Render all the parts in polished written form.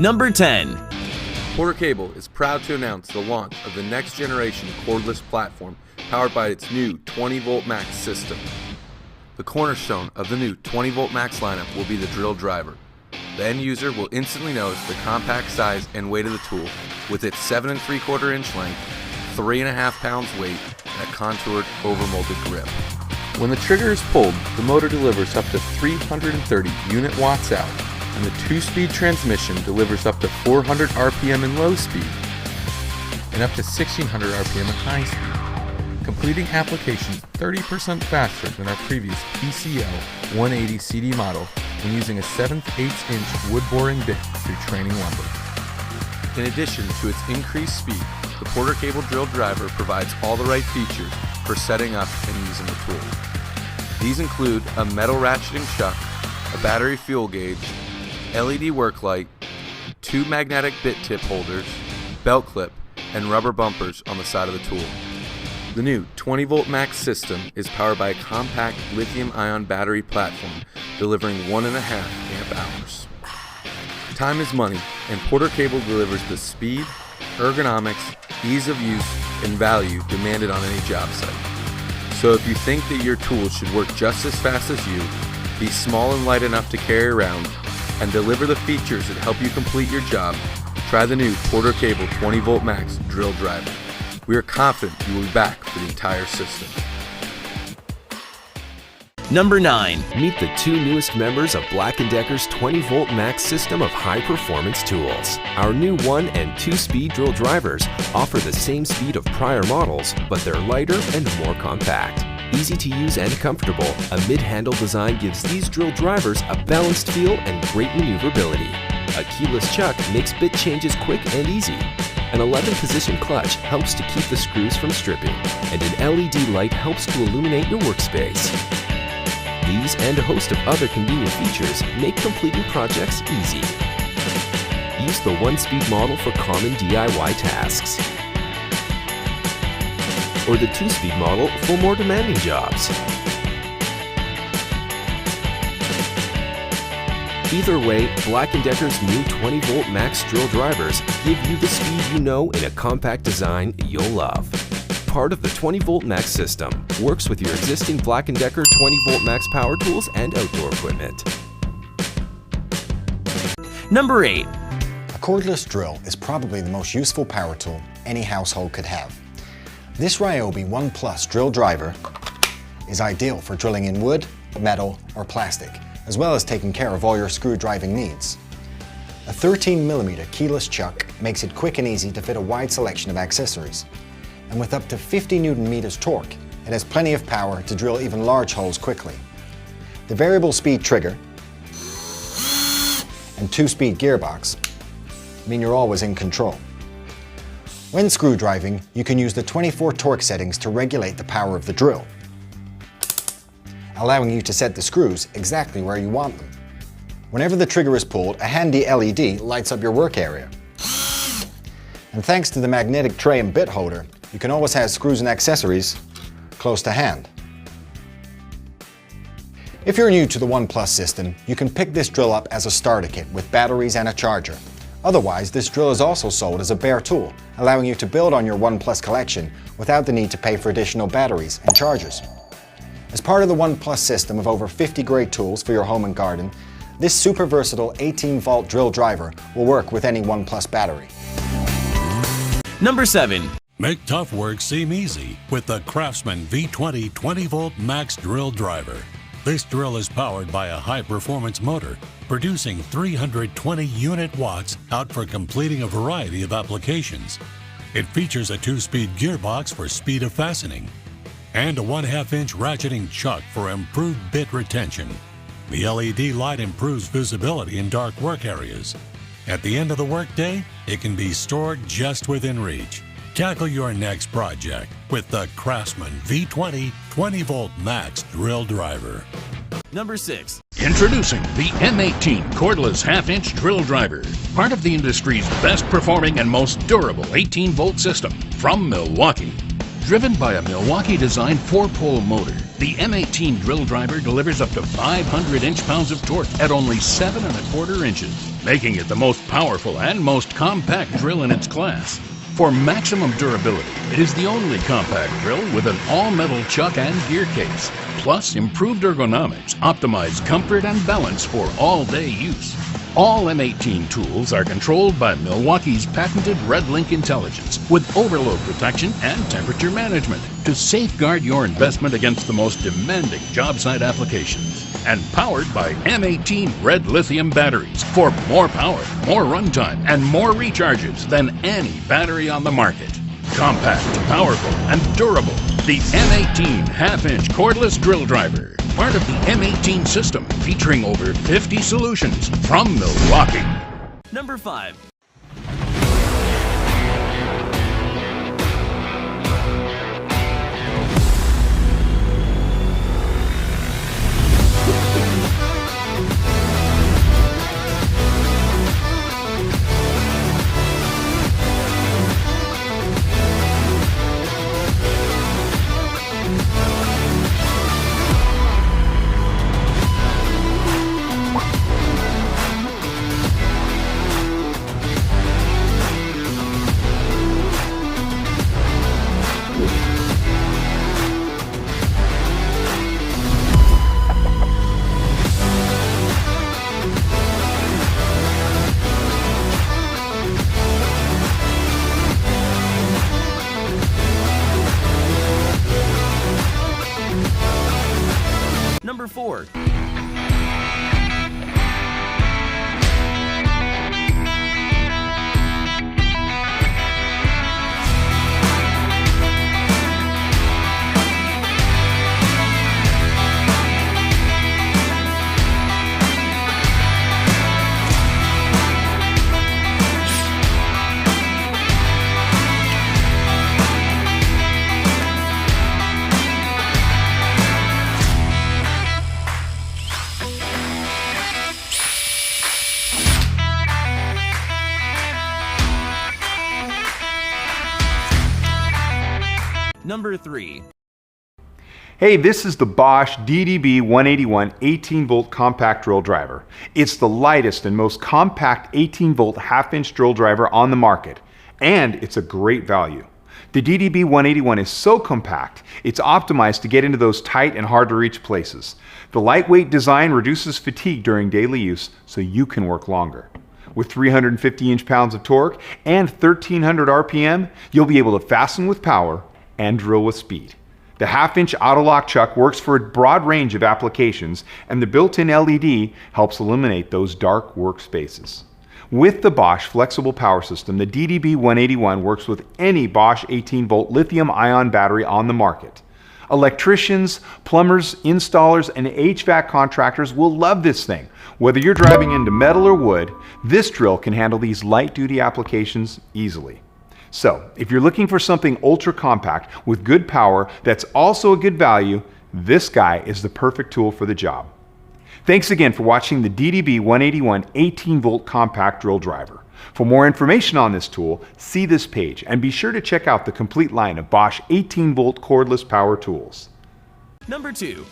Number 10. Porter Cable is proud to announce the launch of the next generation cordless platform powered by its new 20-volt max system. The cornerstone of the new 20-volt max lineup will be the drill driver. The end user will instantly notice the compact size and weight of the tool with its 7 3/4 inch length, 3.5 pounds weight, and a contoured overmolded grip. When the trigger is pulled, the motor delivers up to 330 unit watts out, and the 2-speed transmission delivers up to 400 RPM in low speed and up to 1600 RPM in high speed, completing applications 30% faster than our previous PCL 180 CD model when using a 7/8 inch wood boring bit through training lumber. In addition to its increased speed, the Porter Cable drill driver provides all the right features for setting up and using the tool. These include a metal ratcheting chuck, a battery fuel gauge, LED work light, 2 magnetic bit tip holders, belt clip, and rubber bumpers on the side of the tool. The new 20-volt max system is powered by a compact lithium-ion battery platform delivering 1.5 amp hours. Time is money, and Porter Cable delivers the speed, ergonomics, ease of use, and value demanded on any job site. So if you think that your tools should work just as fast as you, be small and light enough to carry around, and deliver the features that help you complete your job, try the new Porter Cable 20-volt max drill driver. We are confident you will be back for the entire system. Number 9. Meet the 2 newest members of BLACK+DECKER's 20-volt max system of high-performance tools. Our new 1- and 2-speed drill drivers offer the same speed of prior models, but they're lighter and more compact. Easy to use and comfortable, a mid-handle design gives these drill drivers a balanced feel and great maneuverability. A keyless chuck makes bit changes quick and easy. An 11-position clutch helps to keep the screws from stripping, and an LED light helps to illuminate your workspace. These and a host of other convenient features make completing projects easy. Use the 1-speed model for common DIY tasks, or the 2-speed model for more demanding jobs. Either way, BLACK+DECKER's new 20-volt max drill drivers give you the speed you know in a compact design you'll love. Part of the 20-volt max system, works with your existing BLACK+DECKER 20-volt max power tools and outdoor equipment. Number 8. A cordless drill is probably the most useful power tool any household could have. This Ryobi 1 Plus drill driver is ideal for drilling in wood, metal, or plastic, as well as taking care of all your screw driving needs. A 13mm keyless chuck makes it quick and easy to fit a wide selection of accessories. And with up to 50 Nm torque, it has plenty of power to drill even large holes quickly. The variable speed trigger and 2-speed gearbox mean you're always in control. When screw driving, you can use the 24 torque settings to regulate the power of the drill, allowing you to set the screws exactly where you want them. Whenever the trigger is pulled, a handy LED lights up your work area. And thanks to the magnetic tray and bit holder, you can always have screws and accessories close to hand. If you're new to the 1 Plus system, you can pick this drill up as a starter kit with batteries and a charger. Otherwise, this drill is also sold as a bare tool, allowing you to build on your 1 Plus collection without the need to pay for additional batteries and chargers. As part of the 1 Plus system of over 50 great tools for your home and garden, this super versatile 18-volt drill driver will work with any 1 Plus battery. Number 7. Make tough work seem easy with the CRAFTSMAN V20 20-volt max drill driver. This drill is powered by a high-performance motor, producing 320 unit watts out for completing a variety of applications. It features a 2-speed gearbox for speed of fastening and a 1/2-inch ratcheting chuck for improved bit retention. The LED light improves visibility in dark work areas. At the end of the workday, it can be stored just within reach. Tackle your next project with the CRAFTSMAN V20 20-volt max drill driver. Number 6. Introducing the M18 cordless half-inch drill driver, part of the industry's best performing and most durable 18-volt system from Milwaukee. Driven by a Milwaukee-designed 4-pole motor, the M18 drill driver delivers up to 500 inch-pounds of torque at only 7 1/4 inches, making it the most powerful and most compact drill in its class. For maximum durability, it is the only compact drill with an all-metal chuck and gear case, plus improved ergonomics, optimized comfort and balance for all-day use. All M18 tools are controlled by Milwaukee's patented Red Link intelligence with overload protection and temperature management to safeguard your investment against the most demanding job site applications. And powered by M18 Red Lithium batteries for more power, more runtime, and more recharges than any battery on the market. Compact, powerful, and durable, the M18 half-inch cordless drill driver. Part of the M18 system, featuring over 50 solutions from Milwaukee. Number 5. Number 4. Number 3. Hey, this is the Bosch DDB181 18-volt compact drill driver. It's the lightest and most compact 18-volt half-inch drill driver on the market, and it's a great value. The DDB181 is so compact, it's optimized to get into those tight and hard-to-reach places. The lightweight design reduces fatigue during daily use, so you can work longer. With 350 inch-pounds of torque and 1300 RPM, you'll be able to fasten with power and drill with speed. The half-inch auto-lock chuck works for a broad range of applications, and the built-in LED helps eliminate those dark workspaces. With the Bosch flexible power system, the DDB181 works with any Bosch 18-volt lithium-ion battery on the market. Electricians, plumbers, installers, and HVAC contractors will love this thing. Whether you're driving into metal or wood, this drill can handle these light-duty applications easily. So, if you're looking for something ultra-compact with good power that's also a good value, this guy is the perfect tool for the job. Thanks again for watching the DDB181 18-volt compact drill driver. For more information on this tool, see this page and be sure to check out the complete line of Bosch 18-volt cordless power tools. Number 2.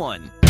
1.